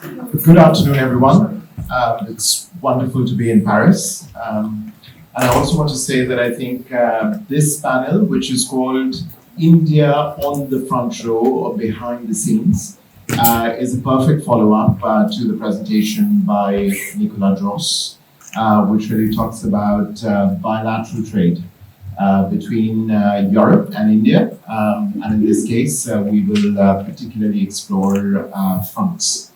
Good afternoon, everyone. It's wonderful to be in Paris. And I also want to say that I think this panel, which is called India on the Front Row or Behind the Scenes, is a perfect follow-up to the presentation by Nicolas Dross, which really talks about bilateral trade between Europe and India. And in this case, we will particularly explore France.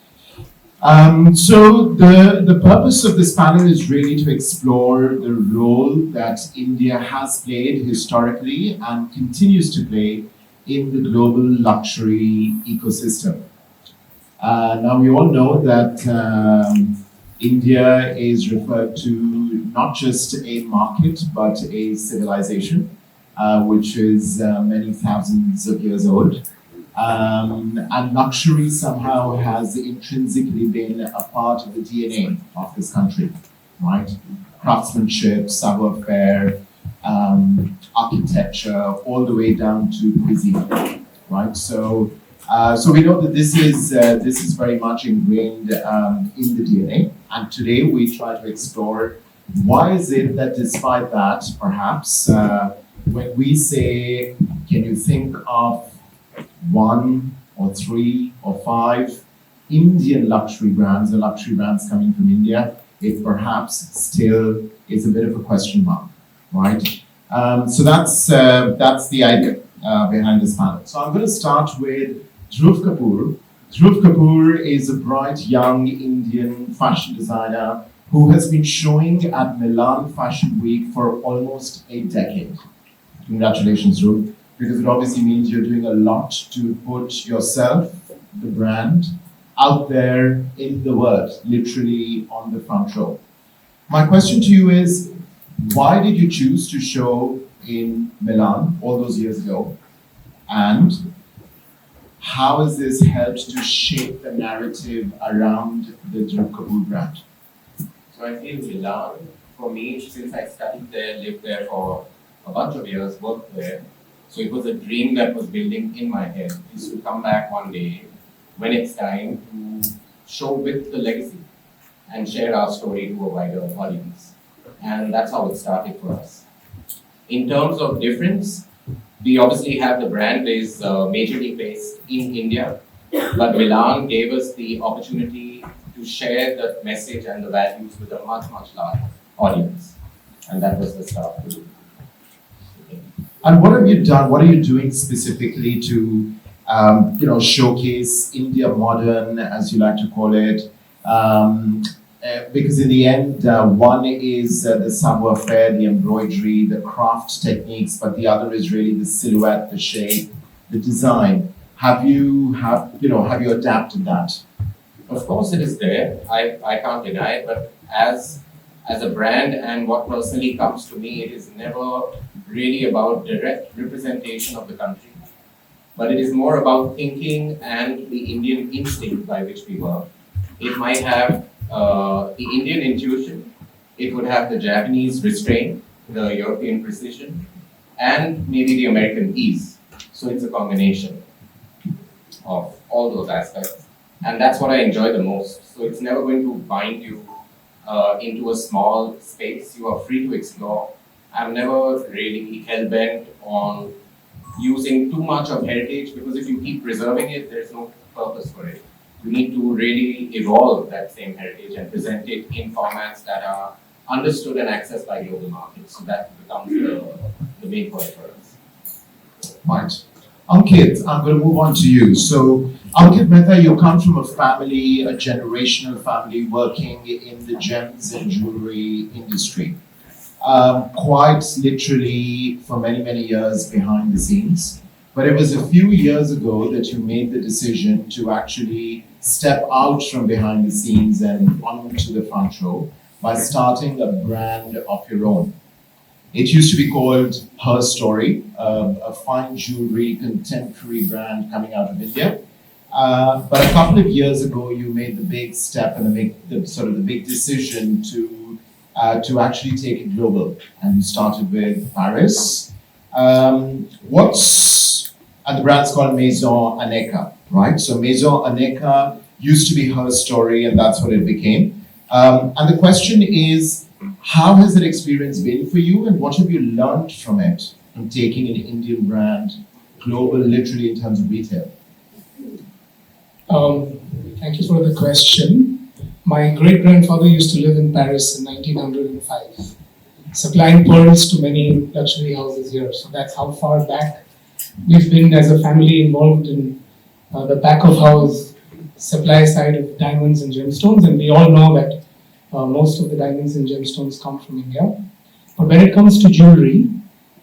So the purpose of this panel is really to explore the role that India has played historically and continues to play in the global luxury ecosystem. Now we all know that India is referred to not just a market but a civilization, which is many thousands of years old. And luxury somehow has intrinsically been a part of the DNA of this country, right? Craftsmanship, savoir-faire, architecture, all the way down to cuisine, right? So we know that this is very much ingrained in the DNA. And today we try to explore why is it that despite that, perhaps, when we say, can you think of one or three or five Indian luxury brands, or luxury brands coming from India, it perhaps still is a bit of a question mark, right? So that's the idea behind this panel. So I'm going to start with Dhruv Kapoor. Dhruv Kapoor is a bright young Indian fashion designer who has been showing at Milan Fashion Week for almost a decade. Congratulations, Dhruv. Because it obviously means you're doing a lot to put yourself, the brand, out there in the world, literally on the front row. My question to you is, why did you choose to show in Milan all those years ago? And how has this helped to shape the narrative around the Dhruv Kapoor brand? So I feel Milan, for me, since I studied there, lived there for a bunch of years, worked there, so it was a dream that was building in my head, is to come back one day when it's time to show with the legacy and share our story to a wider audience. And that's how it started for us. In terms of difference, we obviously have the brand is majorly based in India, but Milan gave us the opportunity to share the message and the values with a much, much larger audience. And that was the start. And what have you done? What are you doing specifically to, showcase India modern, as you like to call it? Because in the end, one is the savoir-faire, the embroidery, the craft techniques, but the other is really the silhouette, the shape, the design. Have you adapted that? Of course, it is there. I can't deny it, but as a brand and what personally comes to me, it is never really about direct representation of the country, but it is more about thinking and the Indian instinct by which we work. It might have the Indian intuition, it would have the Japanese restraint, the European precision, and maybe the American ease. So it's a combination of all those aspects. And that's what I enjoy the most. So it's never going to bind you into a small space. You are free to explore. I'm never really hell-bent on using too much of heritage, because if you keep preserving it, there's no purpose for it. You need to really evolve that same heritage and present it in formats that are understood and accessed by global markets. So that becomes the main point for us. Right. Ankit, I'm going to move on to you. So, Ankit Mehta, you come from a family, a generational family working in the gems and jewelry industry. Quite literally for many, many years behind the scenes. But it was a few years ago that you made the decision to actually step out from behind the scenes and onto the front row by starting a brand of your own. It used to be called Her Story, a fine jewelry contemporary brand coming out of India. But a couple of years ago, you made the big step and the big decision to actually take it global, and you started with Paris. And the brand's called Maison Aneka, right? So Maison Aneka used to be her story, and that's what it became. And the question is, how has that experience been for you, and what have you learned from it, from taking an Indian brand global, literally in terms of retail? Thank you for the question. My great-grandfather used to live in Paris in 1905, supplying pearls to many luxury houses here. So that's how far back we've been as a family involved in the back of house supply side of diamonds and gemstones. And we all know that most of the diamonds and gemstones come from India. But when it comes to jewelry,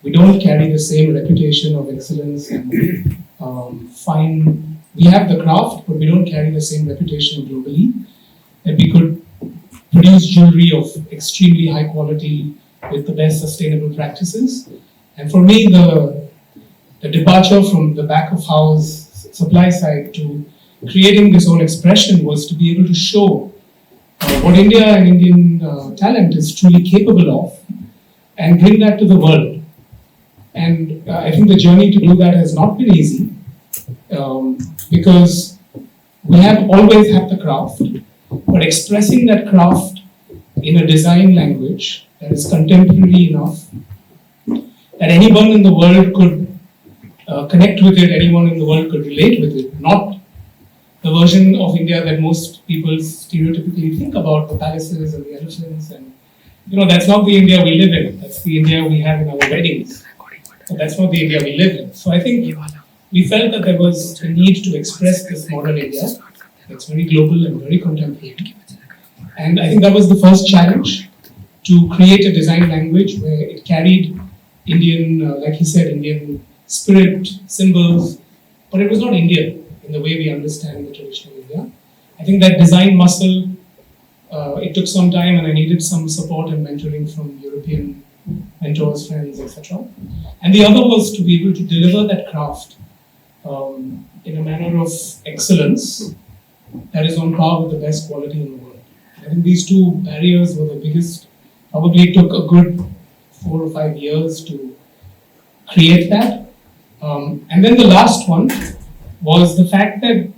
we don't carry the same reputation of excellence and fine. We have the craft, but we don't carry the same reputation globally. That we could produce jewelry of extremely high quality with the best sustainable practices. And for me, the departure from the back of house supply side to creating this own expression was to be able to show what India and Indian talent is truly capable of and bring that to the world. And I think the journey to do that has not been easy because we have always had the craft, but expressing that craft in a design language that is contemporary enough that anyone in the world could connect with it, anyone in the world could relate with it, not the version of India that most people stereotypically think about, the palaces and the elephants, and that's not the India we live in. That's the India we have in our weddings. But that's not the India we live in. So I think we felt that there was a need to express this modern India that's very global and very contemporary. And I think that was the first challenge, to create a design language where it carried Indian, like he said, Indian spirit, symbols, but it was not Indian in the way we understand the traditional India. I think that design muscle, it took some time, and I needed some support and mentoring from European mentors, friends, etc. And the other was to be able to deliver that craft in a manner of excellence that is on par with the best quality in the world. I think these two barriers were the biggest. Probably took a good 4 or 5 years to create that. And then the last one was the fact that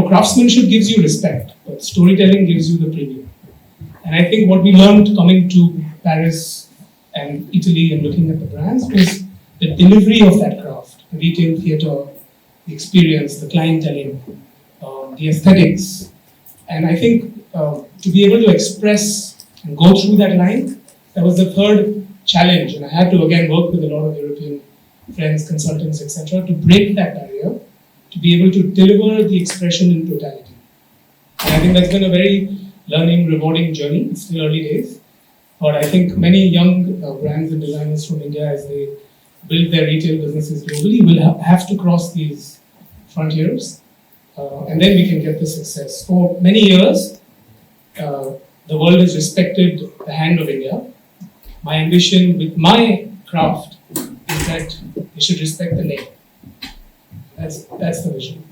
craftsmanship gives you respect, but storytelling gives you the premium. And I think what we learned coming to Paris and Italy and looking at the brands was the delivery of that craft, the retail theatre, the experience, the clienteling, the aesthetics. And I think to be able to express and go through that line, that was the third challenge. And I had to again work with a lot of European friends, consultants, etc., to break that barrier, to be able to deliver the expression in totality. And I think that's been a very learning, rewarding journey. It's still early days. But I think many young brands and designers from India, as they build their retail businesses globally, will have to cross these frontiers. And then we can get the success. For many years, the world has respected the hand of India. My ambition with my craft is that they should respect the name. That's the vision.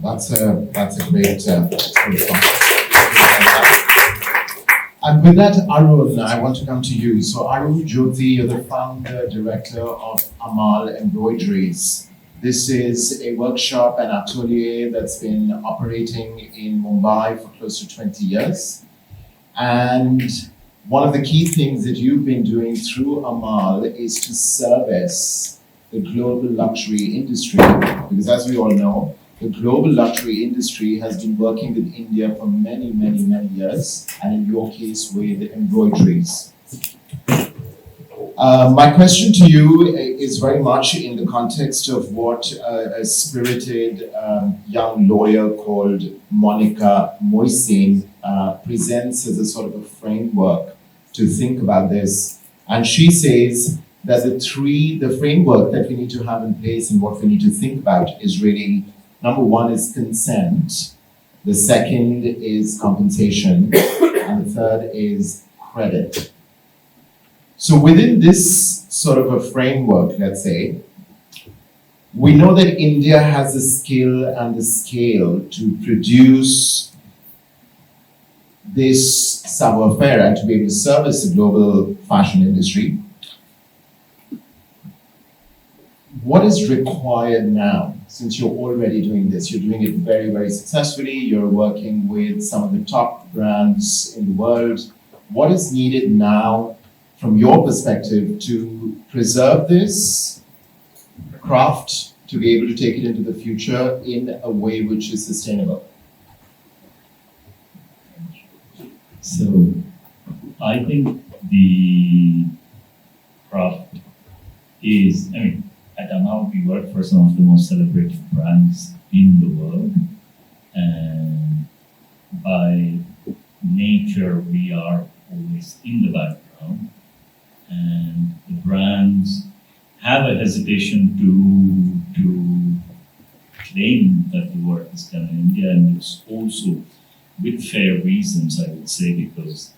That's a great response. And with that, Arun, I want to come to you. So Arun, Jothi, you're the founder, director of Amal Embroideries. This is a workshop and atelier that's been operating in Mumbai for close to 20 years. And one of the key things that you've been doing through Amal is to service the global luxury industry. Because as we all know, the global luxury industry has been working with India for many, many, many years, and in your case, with embroideries. My question to you is very much in the context of what a spirited young lawyer called Monica Moisin presents as a sort of a framework to think about this. And she says that the framework that we need to have in place and what we need to think about is really, number one is consent, the second is compensation, and the third is credit. So within this sort of a framework, let's say, we know that India has the skill and the scale to produce this savoir-faire and to be able to service the global fashion industry. what is required now, since you're already doing this? You're doing it very, very successfully. You're working with some of the top brands in the world. What is needed now, from your perspective, to preserve this craft, to be able to take it into the future in a way which is sustainable? So, I think the craft is, at Amal we work for some of the most celebrated brands in the world, and by nature we are always in the background, and the brands have a hesitation to claim that the work is done in India, and it's also with fair reasons, I would say, because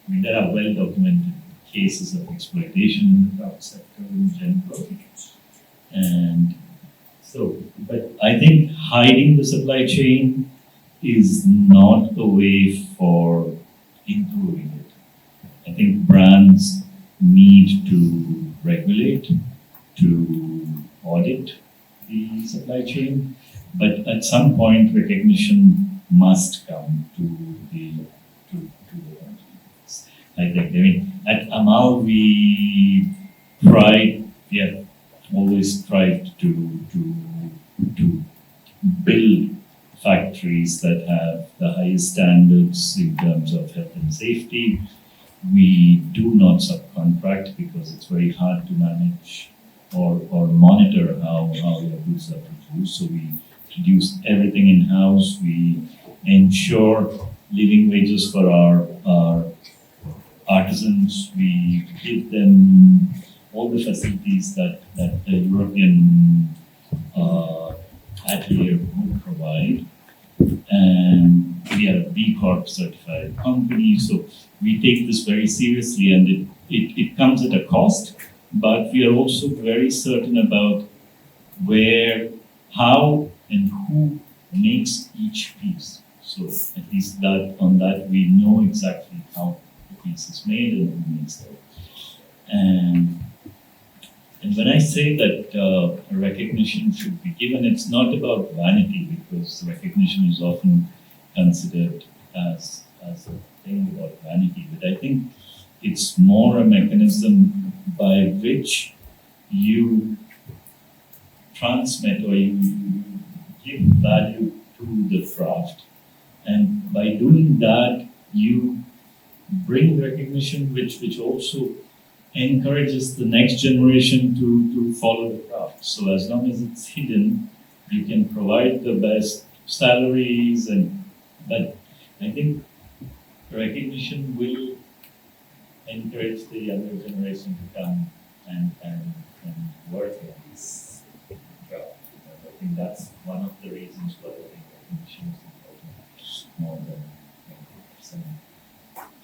there are well documented cases of exploitation in the craft sector in general. And so, but I think hiding the supply chain is not the way for improving it. I think brands need to regulate, to audit the supply chain, but at some point recognition must come to the countries. At Amal we have always tried to build factories that have the highest standards in terms of health and safety. We do not subcontract because it's very hard to manage or monitor how your goods are produced. So we produce everything in-house. We ensure living wages for our artisans. We give them all the facilities that the European atelier would provide. And we are a B Corp certified company, so we take this very seriously, and it comes at a cost, but we are also very certain about where, how, and who makes each piece. So at least on that we know exactly how the piece is made and who makes it. And when I say that recognition should be given, it's not about vanity, because recognition is often considered as a thing about vanity. But I think it's more a mechanism by which you transmit or you give value to the craft. And by doing that, you bring recognition which also encourages the next generation to follow the craft. So as long as it's hidden, you can provide the best salaries, but I think recognition will encourage the younger generation to come and work in this craft. I think that's one of the reasons why I think recognition is important more than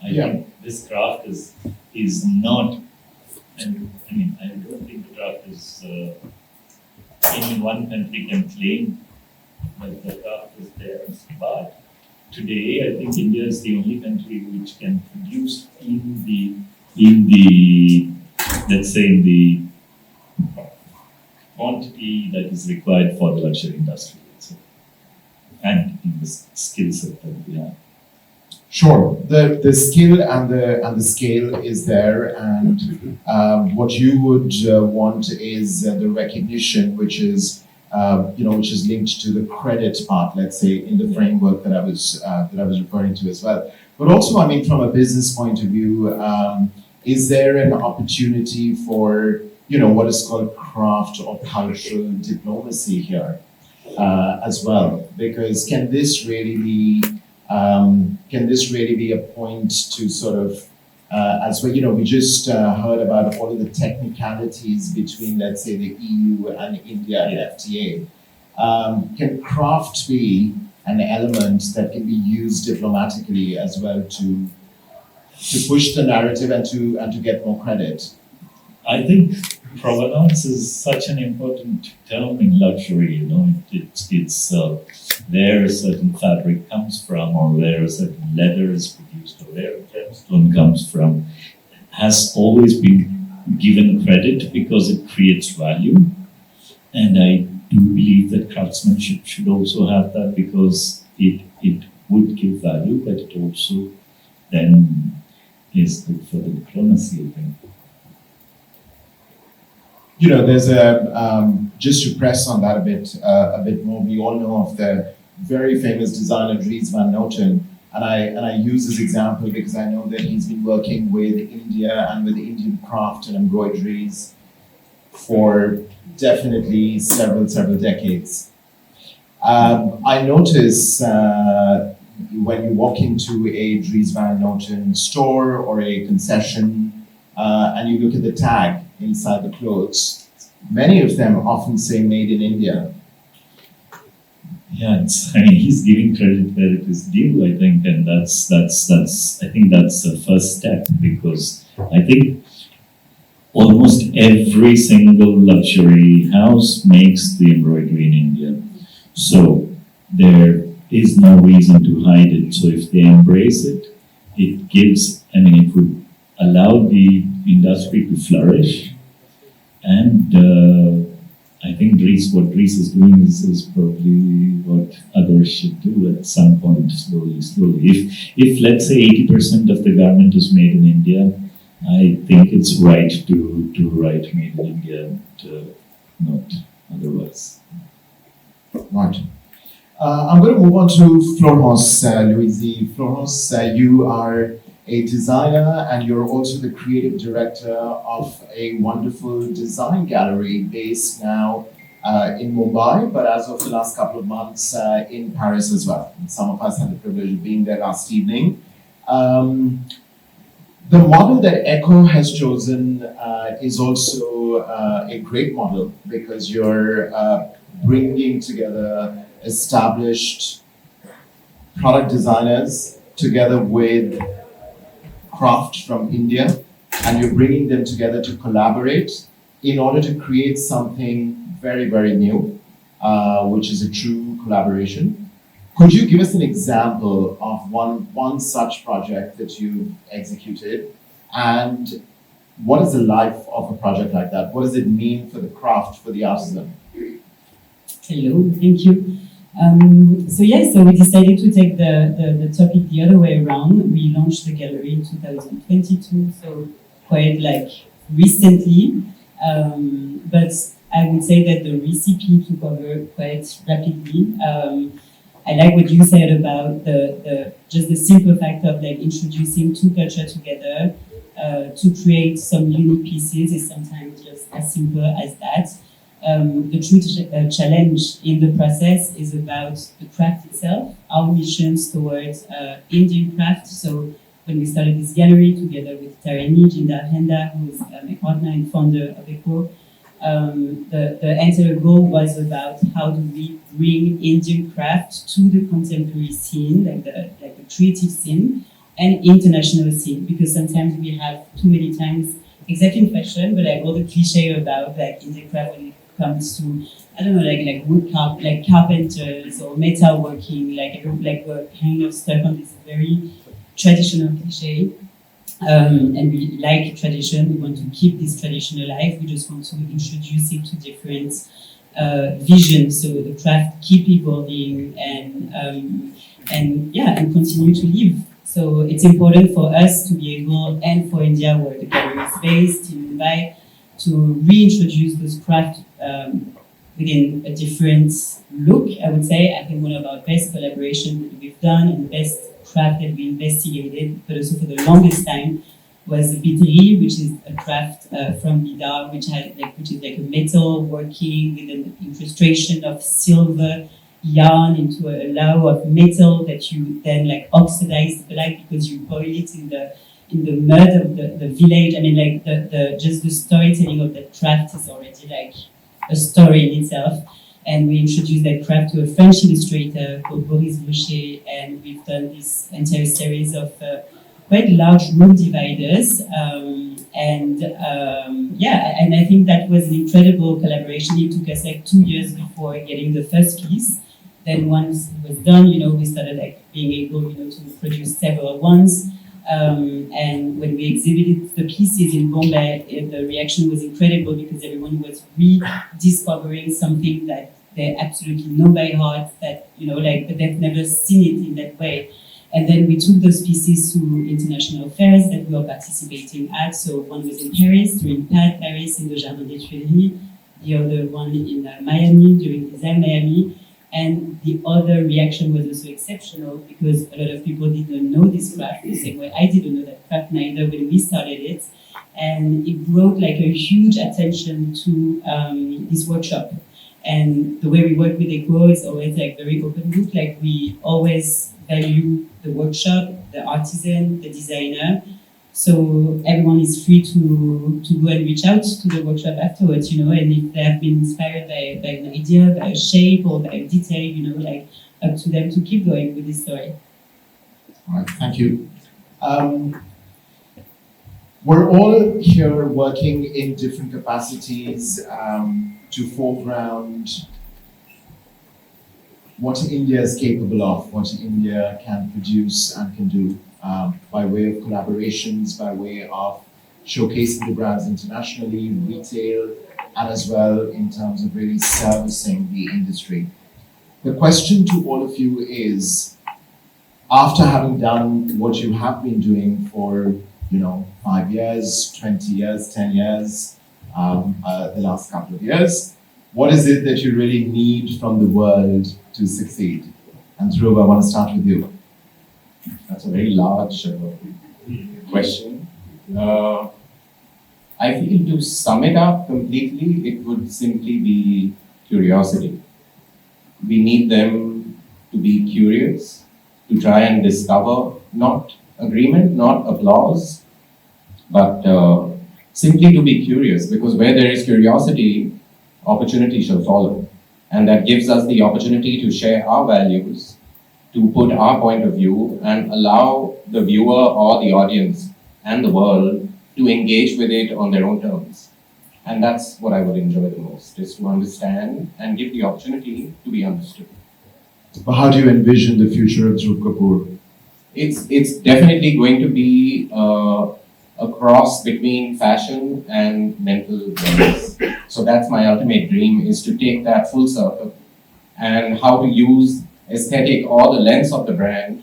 I think this craft is not, and I don't think the craft is any one country can claim that the craft is theirs. But today, I think India is the only country which can produce in the let's say in the quantity that is required for the luxury industry, and in the skill set that we have. Sure, the skill and the scale is there, and what you would want is the recognition, which is which is linked to the credit part, let's say, in the framework that I was referring to as well. But also, from a business point of view, is there an opportunity for what is called craft or cultural diplomacy here as well? Because can this really be a point to sort of, as well, we just heard about all of the technicalities between, let's say, the EU and India and FTA. Can craft be an element that can be used diplomatically as well to push the narrative and to get more credit? I think provenance is such an important term in luxury. It's where a certain fabric comes from, or where a certain leather is produced, or where a gemstone comes from, has always been given credit because it creates value. And I do believe that craftsmanship should also have that because it would give value, but it also then is good for the diplomacy, I think. You know, there's just to press on that a bit more. We all know of the very famous designer Dries van Noten, and I use this example because I know that he's been working with India and with Indian craft and embroideries for definitely several decades. I notice when you walk into a Dries van Noten store or a concession and you look at the tag inside the clothes, many of them often say made in India. Yeah, he's giving credit where it is due, I think, and that's I think that's the first step, because I think almost every single luxury house makes the embroidery in India. So there is no reason to hide it. So if they embrace it, it gives, it would allow the industry to flourish. And I think what Dries is doing is probably what others should do at some point, slowly. If let's say 80% of the garment is made in India, I think it's right to write made in India and not otherwise. Right. I'm going to move on to Florence, Louisy. Florence, you are a designer and you're also the creative director of a wonderful design gallery based now in Mumbai, but as of the last couple of months in Paris as well. And some of us had the privilege of being there last evening. The model that Aequo has chosen is also a great model because you're bringing together established product designers together with craft from India, and you're bringing them together to collaborate in order to create something very, very new, which is a true collaboration. Could you give us an example of one such project that you've executed, and what is the life of a project like that? What does it mean for the craft, for the artisan? Hello, thank you. So we decided to take the topic the other way around. We launched the gallery in 2022, so quite recently. But I would say that the recipe took over quite rapidly. I like what you said about just the simple fact of introducing two cultures together to create some unique pieces is sometimes just as simple as that. The true challenge in the process is about the craft itself, our missions towards Indian craft. So when we started this gallery together with Tyagi, who is my partner and founder of Aequo, the entire goal was about how do we bring Indian craft to the contemporary scene, the creative scene, and international scene, because sometimes we have too many times exactly in fashion, but all the cliche about Indian craft when it comes to wood carpenters or metalworking, we're kind of stuck on this very traditional cliche. And we like tradition. We want to keep this tradition alive. We just want to introduce it to different visions, so the craft keep evolving and continue to live. So it's important for us to be able, and for India, where the gallery is based in Mumbai, to reintroduce those craft within a different look, I would say. I think one of our best collaborations that we've done and the best craft that we investigated, but also for the longest time, was the Biterie, which is a craft from Bida, which is a metal working with an incrustation of silver yarn into a layer of metal that you then oxidize the black because you boil it in the mud of the village. I mean, just the storytelling of that craft is already a story in itself. And we introduced that craft to a French illustrator called Boris Boucher, and we've done this entire series of quite large room dividers. And I think that was an incredible collaboration. It took us 2 years before getting the first piece. Then once it was done, we started being able, to produce several ones. And when we exhibited the pieces in Bombay, the reaction was incredible because everyone was rediscovering something that they absolutely know by heart, that, but they've never seen it in that way. And then we took those pieces to international fairs that we were participating at. So one was in Paris, during PAD Paris in the Jardin des Tuileries, the other one in Miami, during Design Miami. And the other reaction was also exceptional because a lot of people didn't know this craft the same way I didn't know that craft neither when we started it. And it brought like a huge attention to this workshop. And the way we work with Aequo is always like very open book. Like we always value the workshop, the artisan, the designer. So everyone is free to go and reach out to the workshop afterwards, and if they have been inspired by an idea, by a shape or by a detail, like up to them to keep going with this story. All right, thank you. We're all here working in different capacities to foreground what India is capable of, what India can produce and can do. By way of collaborations, by way of showcasing the brands internationally, retail, and as well in terms of really servicing the industry. The question to all of you is, after having done what you have been doing for 5 years, 20 years, 10 years, the last couple of years, what is it that you really need from the world to succeed? And Dhruv, I want to start with you. That's a very large question. I feel to sum it up completely, it would simply be curiosity. We need them to be curious, to try and discover, not agreement, not applause, but simply to be curious, because where there is curiosity, opportunity shall follow. And that gives us the opportunity to share our values, to put our point of view and allow the viewer or the audience and the world to engage with it on their own terms. And that's what I would enjoy the most, is to understand and give the opportunity to be understood. But how do you envision the future of Dhruv Kapoor? It's definitely going to be a cross between fashion and mental wellness. So that's my ultimate dream, is to take that full circle and how to use aesthetic or the lens of the brand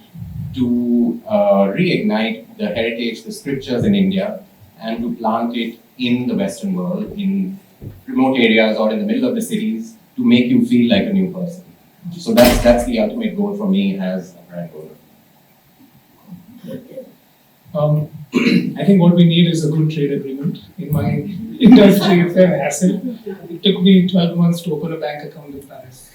to reignite the heritage, the scriptures in India, and to plant it in the Western world, in remote areas or in the middle of the cities, to make you feel like a new person. So that's the ultimate goal for me as a brand owner. I think what we need is a good trade agreement. In my industry, it's an hassle. It took me 12 months to open a bank account in Paris.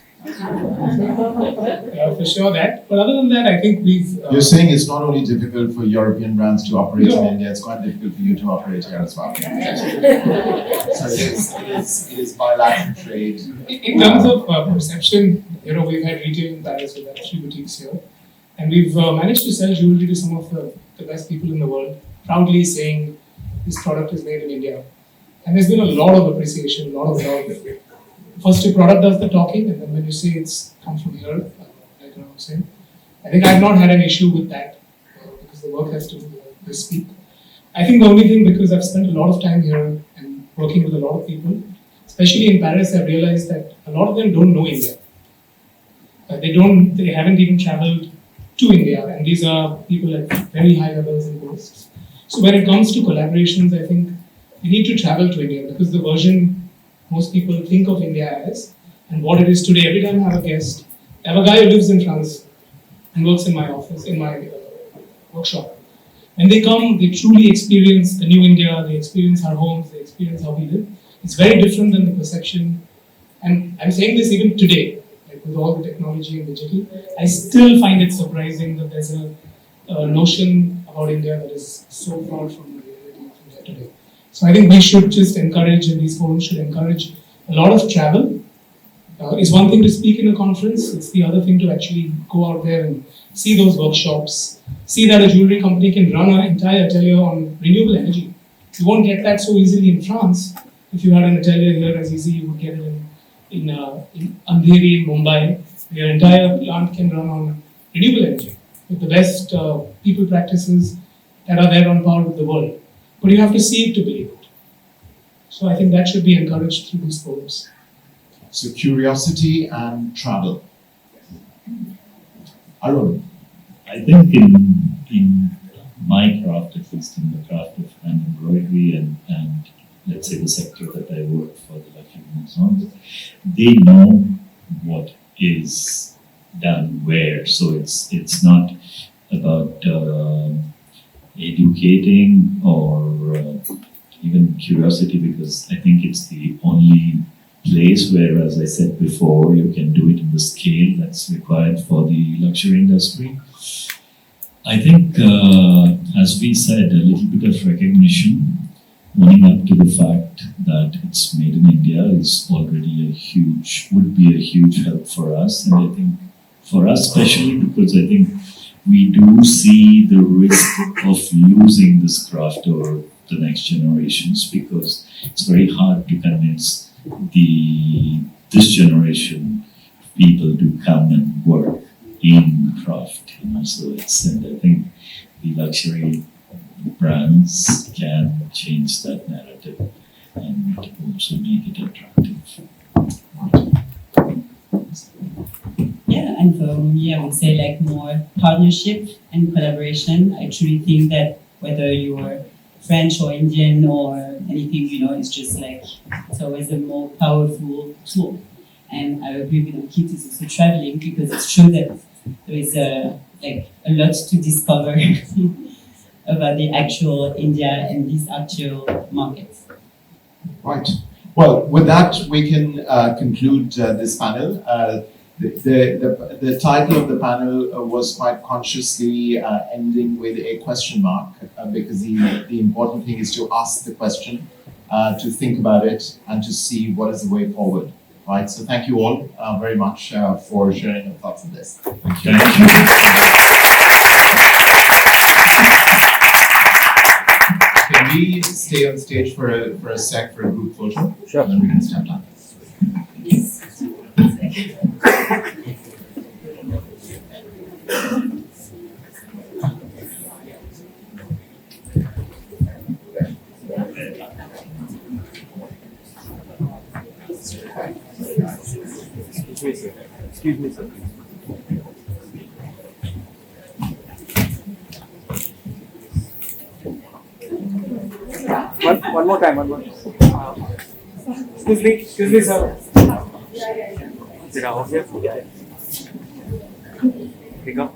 For sure that. But other than that, I think we've... You're saying it's not only difficult for European brands to operate in India, it's quite difficult for you to operate here as well. So it is bilateral trade. In terms of perception, we've had retail in Paris, we've had 3 boutiques here. And we've managed to sell jewelry to some of the best people in the world, proudly saying this product is made in India. And there's been a lot of appreciation, a lot of love. First, your product does the talking, and then when you say it's come from here, like I was saying, I think I've not had an issue with that because the work has to speak. I think the only thing, because I've spent a lot of time here and working with a lot of people, especially in Paris, I've realized that a lot of them don't know India. They haven't even traveled to India, and these are people at very high levels and posts. So when it comes to collaborations, I think we need to travel to India, because the version most people think of India as, and what it is today. Every time I have a guest, I have a guy who lives in France and works in my office, in my workshop. When they come, they truly experience the new India, they experience our homes, they experience how we live. It's very different than the perception. And I'm saying this even today, like with all the technology and digital, I still find it surprising that there's a notion about India that is so far from the reality of India today. So I think we should just encourage, and these forums should encourage a lot of travel. It's one thing to speak in a conference, it's the other thing to actually go out there and see those workshops, see that a jewelry company can run an entire atelier on renewable energy. You won't get that so easily in France. If you had an atelier here as easy, you would get it in Andheri, in Mumbai. Your entire plant can run on renewable energy with the best people practices, that are there on par with the world. But you have to see it to believe it. So I think that should be encouraged through these forums. So curiosity and travel. Arun. I think in my craft, at least in the craft of hand embroidery and let's say the sector that I work for, the luxury Maison, they know what is done where. So it's not about educating or even curiosity, because I think it's the only place where, as I said before, you can do it in the scale that's required for the luxury industry. I think, as we said, a little bit of recognition, owning up to the fact that it's made in India is already would be a huge help for us. And I think for us especially, because I think we do see the risk of losing this craft over the next generations, because it's very hard to convince this generation people to come and work in craft, so and I think the luxury brands can change that narrative and also make it attractive. Yeah, and for me, I would say like more partnership and collaboration. I truly think that whether you're French or Indian or anything, it's just like, it's always a more powerful tool. And I agree with Ankit, is also traveling, because it's true that there is a lot to discover about the actual India and these actual markets. Right. Well, with that, we can conclude this panel. The title of the panel was quite consciously ending with a question mark, because the important thing is to ask the question, to think about it, and to see what is the way forward. Right. So thank you all very much for sharing your thoughts on this. Thank you. Can we stay on stage for a sec for a group photo? Sure. And then we can step down. Yes. Excuse me, sir. One more time, Excuse me, sir. Sit down here. Pick up.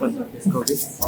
Let's go this.